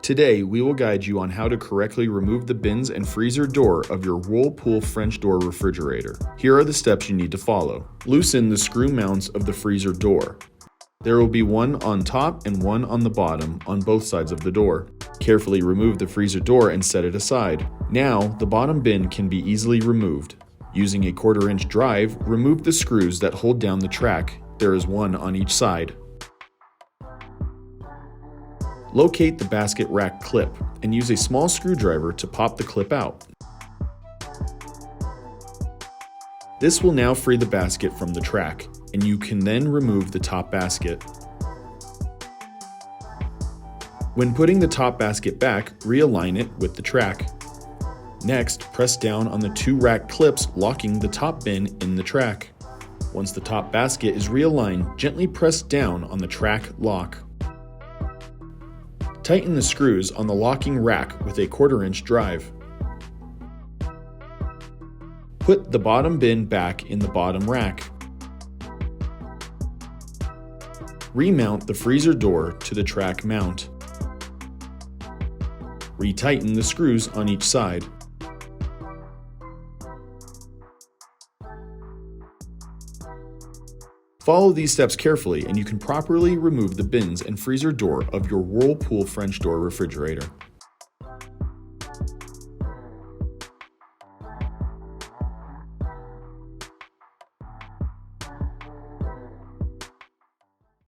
Today, we will guide you on how to correctly remove the bins and freezer door of your Whirlpool French Door refrigerator. Here are the steps you need to follow. Loosen the screw mounts of the freezer door. There will be one on top and one on the bottom on both sides of the door. Carefully remove the freezer door and set it aside. Now, the bottom bin can be easily removed. Using a 1/4-inch drive, remove the screws that hold down the track. There is one on each side. Locate the basket rack clip and use a small screwdriver to pop the clip out. This will now free the basket from the track, and you can then remove the top basket. When putting the top basket back, realign it with the track. Next, press down on the 2 rack clips locking the top bin in the track. Once the top basket is realigned, gently press down on the track lock. Tighten the screws on the locking rack with a 1/4-inch drive. Put the bottom bin back in the bottom rack. Remount the freezer door to the track mount. Retighten the screws on each side. Follow these steps carefully and you can properly remove the bins and freezer door of your Whirlpool French Door refrigerator.